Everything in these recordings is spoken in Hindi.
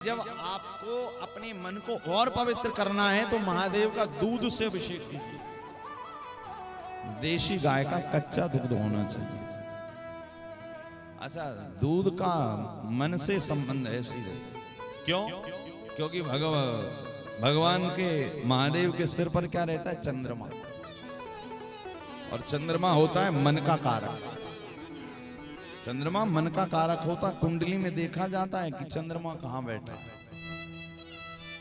जब आपको अपने मन को और पवित्र करना है तो महादेव का दूध से अभिषेक कीजिए। देशी गाय का कच्चा दूध होना चाहिए। अच्छा, दूध का मन से संबंध है सीधे। क्यों? क्योंकि भगवान के महादेव के सिर पर क्या रहता है? चंद्रमा। और चंद्रमा होता है मन का कारक। चंद्रमा मन का कारक होता। कुंडली में देखा जाता है कि चंद्रमा कहां बैठा है।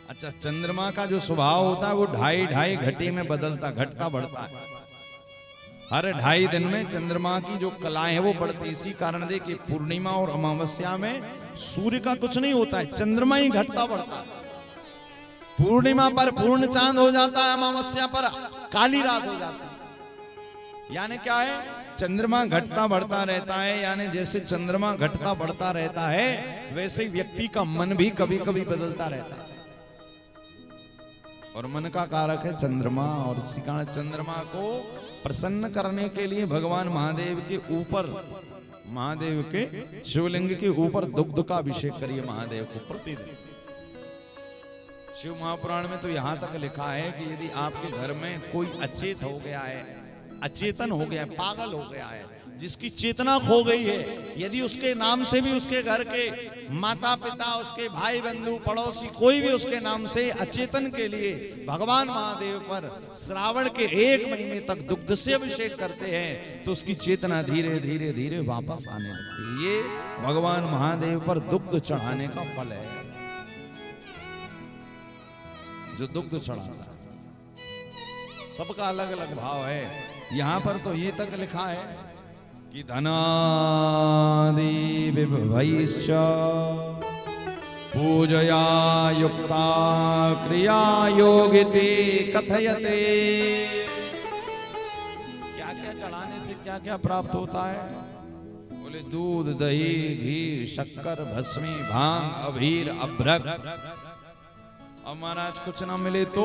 अच्छा, चंद्रमा का जो स्वभाव होता है वो 2.5 घटी में बदलता, घटता बढ़ता है। हर 2.5 दिन में चंद्रमा की जो कलाएं है वो बढ़ती। इसी कारण देखिए पूर्णिमा और अमावस्या में सूर्य का कुछ नहीं होता है, चंद्रमा ही घटता बढ़ता है। पूर्णिमा पर पूर्ण चांद हो जाता है, अमावस्या पर काली रात हो जाती है। यानी क्या है? चंद्रमा घटता बढ़ता रहता है। यानी जैसे चंद्रमा घटता बढ़ता रहता है वैसे व्यक्ति का मन भी कभी कभी बदलता रहता है। और मन का कारक है चंद्रमा। और इसी कारण चंद्रमा को प्रसन्न करने के लिए भगवान महादेव के ऊपर, महादेव के शिवलिंग के ऊपर दुग्ध का अभिषेक करिए महादेव को प्रतिदिन। शिव महापुराण में तो यहां तक लिखा है कि यदि आपके घर में कोई अचेत हो गया है, अचेतन हो गया है, पागल हो गया है, जिसकी चेतना खो गई है, यदि उसके नाम से भी उसके घर के माता पिता, उसके भाई बंधु पड़ोसी कोई भी उसके नाम से अचेतन के लिए भगवान महादेव पर श्रावण के 1 महीने तक दुग्ध से अभिषेक करते हैं तो उसकी चेतना धीरे धीरे धीरे वापस आने लगती है। ये भगवान महादेव पर दुग्ध चढ़ाने का फल है। जो दुग्ध चढ़ाता है सबका अलग अलग भाव है। यहां पर तो ये तक लिखा है कि धनादि विभवैश्च पूजया युक्ता क्रिया योगिति कथयते। क्या क्या चढ़ाने से क्या क्या प्राप्त होता है? बोले दूध, दही, घी, शक्कर, भस्मी, भांग, अभीर, अभ्रक। अब महाराज कुछ ना मिले तो,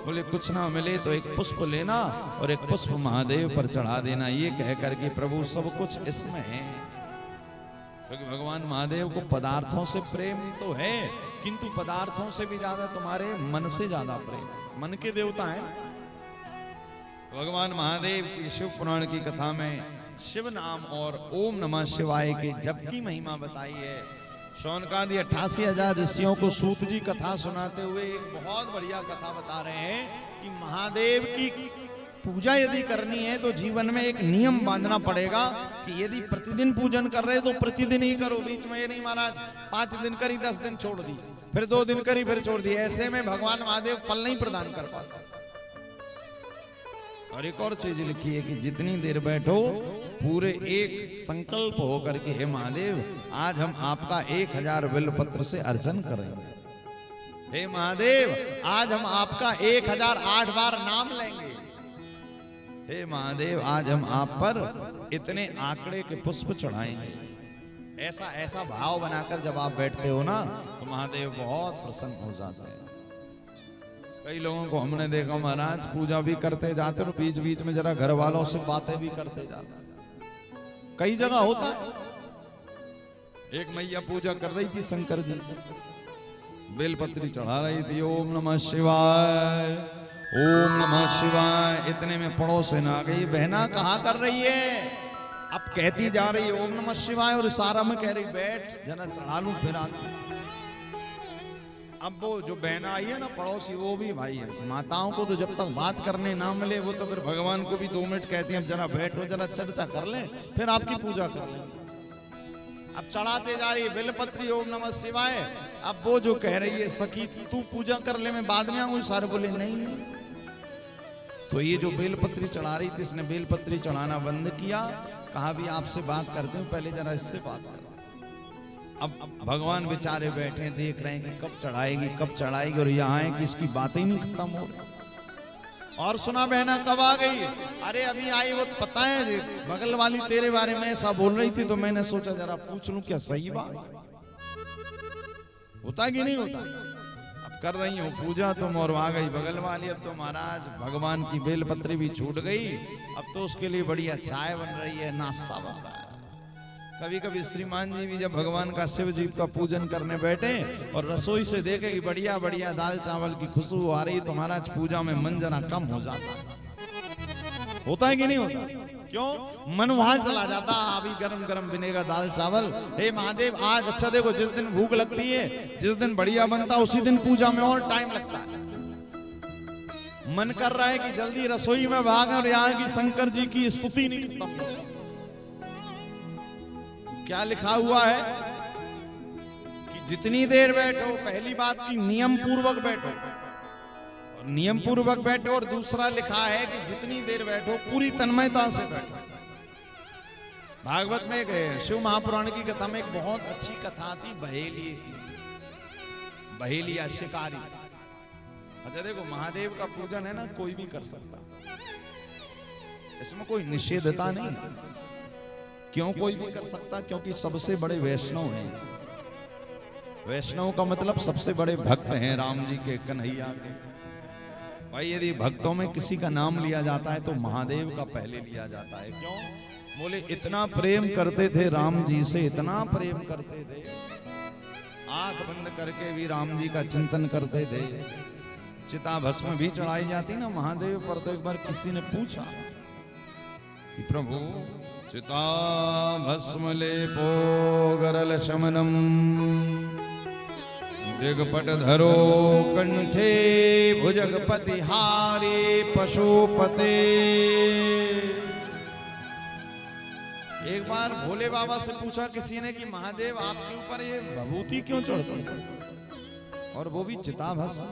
बोले कुछ ना मिले तो एक पुष्प लेना और एक पुष्प महादेव पर चढ़ा देना। ये कह करके प्रभु सब कुछ इसमें है। क्योंकि भगवान महादेव को पदार्थों से प्रेम तो है, किंतु पदार्थों से भी ज्यादा तुम्हारे मन से ज्यादा प्रेम। मन के देवता है भगवान महादेव की। शिव पुराण की कथा में शिव नाम और ओम नमः शिवाय के जप की महिमा बताई है। शौनकादि 88,000 ऋषियों को सूत जी कथा सुनाते हुए एक बहुत बढ़िया कथा बता रहे हैं कि महादेव की पूजा यदि करनी है तो जीवन में एक नियम बांधना पड़ेगा कि यदि प्रतिदिन पूजन कर रहे तो प्रतिदिन ही करो। बीच में ये नहीं महाराज 5 दिन करी 10 दिन छोड़ दी, फिर 2 दिन करी फिर छोड़ दी। ऐसे में भगवान महादेव फल नहीं प्रदान कर पाता। और एक और चीज लिखी है कि जितनी देर बैठो पूरे एक संकल्प होकर के हे महादेव आज हम आपका 1000 बिल्वपत्र से अर्चन करेंगे। हे महादेव आज हम आपका 1008 बार नाम लेंगे। हे महादेव आज हम आप पर इतने आंकड़े के पुष्प चढ़ाएंगे। ऐसा ऐसा भाव बनाकर जब आप बैठते हो ना तो महादेव बहुत प्रसन्न हो जाते हैं। कई लोगों को हमने देखा महाराज पूजा भी करते जाते और बीच बीच में जरा घर वालों से बातें भी करते जाते। कई जगह होता है। एक मैया पूजा कर रही थी शंकर जी, बेलपत्री चढ़ा रही थी, ओम नमः शिवाय, ओम नमः शिवाय। इतने में पड़ोसन आ गई, बहना कहाँ कर रही है? अब कहती जा रही ओम नमः शिवाय और इशारा में कह रही बैठ जरा चढ़ा लूं फिर आती। अब वो जो बहना आई है ना पड़ोसी, वो भी भाई है। माताओं को तो जब तक बात करने ना मिले वो तो फिर भगवान को भी 2 मिनट कहती हैं जरा बैठो जरा चर्चा कर ले फिर आपकी पूजा कर ले। अब चढ़ाते जा रही है बेलपत्री ओम नमः शिवाय। अब वो जो कह रही है सखी तू पूजा कर ले मैं बाद में आऊं, सारे बोले नहीं। तो ये जो बेलपत्री चढ़ा रही थी इसने बेलपत्री चढ़ाना बंद किया। कहा भी आपसे बात करते हूँ, पहले जरा इससे बात कर। अब भगवान बेचारे बैठे देख रहे हैं कि कब चढ़ाएगी कब चढ़ाएगी, और यहाँ है कि इसकी बातें ही नहीं खत्म हो रही। और सुना बहना कब आ गई? अरे अभी आई। वो पता है बगल वाली तेरे बारे में ऐसा बोल रही थी तो मैंने सोचा जरा पूछ लूं क्या सही बात होता कि नहीं होता। अब कर रही हूँ पूजा तुम और आ गई बगल वाली। अब तो महाराज भगवान की बेलपत्री भी छूट गई। अब तो उसके लिए बढ़िया चाय बन रही है, नाश्ता बन रहा है। कभी कभी श्रीमान जी भी जब भगवान का शिव जी का पूजन करने बैठे और रसोई से देखे कि बढ़िया बढ़िया दाल चावल की खुशबू आ रही तो महाराज पूजा में मन जरा कम हो जाता है। होता है कि नहीं होता? क्यों? मन वहां चला जाता, अभी गरम गरम बनेगा दाल चावल, हे महादेव आज अच्छा देखो जिस दिन भूख लगती है, जिस दिन बढ़िया बनता उसी दिन पूजा में और टाइम लगता है। मन कर रहा है कि जल्दी रसोई में भाग और यहाँ की शंकर जी की स्तुति नहीं खत्म। क्या लिखा हुआ है कि जितनी देर बैठो, पहली बात की नियम पूर्वक बैठो, और नियम पूर्वक बैठो, और दूसरा लिखा है कि जितनी देर बैठो पूरी तन्मयता से बैठो। भागवत में एक शिव महापुराण की कथा में एक बहुत अच्छी कथा थी बहेलिये की, बहेलिया शिकारी। अच्छा देखो महादेव का पूजन है ना, कोई भी कर सकता, इसमें कोई निषेधता नहीं। क्यों कोई भी कर सकता? क्योंकि सबसे बड़े वैष्णव हैं। वैष्णव का मतलब सबसे बड़े भक्त हैं राम जी के, कन्हैया के। भाई यदि भक्तों में किसी का नाम लिया जाता है तो महादेव का पहले लिया जाता है। क्यों? बोले इतना प्रेम करते थे राम जी से, इतना प्रेम करते थे, आंख बंद करके भी राम जी का चिंतन करते थे। चिता भस्म भी चढ़ाई जाती ना महादेव पर, तो एक बार किसी ने पूछा कि प्रभु चिता भस्म लेपो गरल शमनम दिगपट धरो कंठे भुजगपति हारे पशुपते। एक बार भोले बाबा से पूछा किसी ने कि महादेव आपके ऊपर ये विभूति क्यों चढ़ती है, और वो भी चिता भस्म।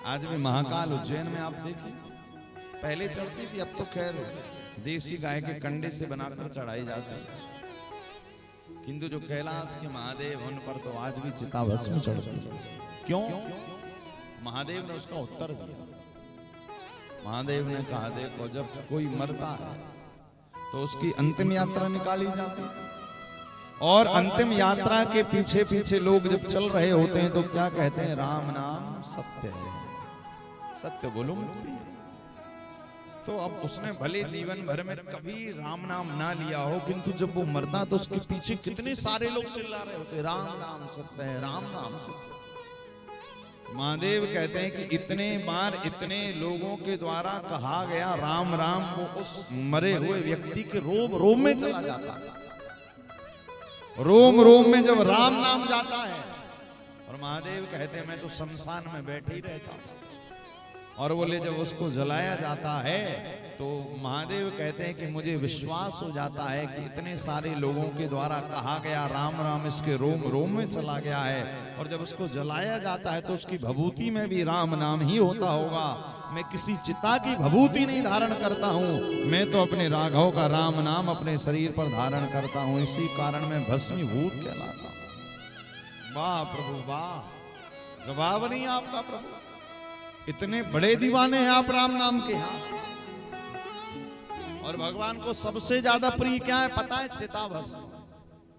आज भी महाकाल उज्जैन में आप देखिए, पहले चलती थी, अब तो खैर देसी गाय के कंडे से बनाकर चढ़ाई जाती है, किंतु जो कैलाश के महादेव उन पर तो आज भी चिता भस्म चढ़ती है। क्यों? महादेव ने उसका उत्तर दिया। महादेव ने कहा देखो जब कोई मरता है तो उसकी अंतिम यात्रा निकाली जाती है, और अंतिम यात्रा के पीछे पीछे लोग जब चल रहे होते हैं तो क्या कहते हैं? राम नाम सत्य है, सत्य बोलो मुक्ति। तो अब उसने भले जीवन भर में कभी राम नाम ना लिया हो, किंतु जब वो मरता तो उसके पीछे कितने सारे लोग चिल्ला रहे होते, राम नाम सत्य है, राम नाम सत्य है। महादेव कहते हैं कि इतने बार इतने लोगों के द्वारा कहा गया राम राम, वो उस मरे हुए व्यक्ति के रोम रोम में चला जाता है। रोम रोम में जब राम नाम जाता है, और महादेव कहते हैं मैं तो शमशान में बैठे ही रहता हूं। और बोले जब उसको जलाया जाता है तो महादेव कहते हैं कि मुझे विश्वास हो जाता है कि इतने सारे लोगों के द्वारा कहा गया राम राम इसके रोम रोम में चला गया है, और जब उसको जलाया जाता है तो उसकी भभूति में भी राम नाम ही होता होगा। मैं किसी चिता की भभूति नहीं धारण करता हूँ, मैं तो अपने राघव का राम नाम अपने शरीर पर धारण करता हूँ, इसी कारण मैं भस्मीभूत कहलाता हूँ। वाह प्रभु वाह, जवाब नहीं आपका प्रभु, इतने बड़े दीवाने हैं आप राम नाम के यहाँ। और भगवान को सबसे ज्यादा प्रिय क्या है पता है? चिता भस्म।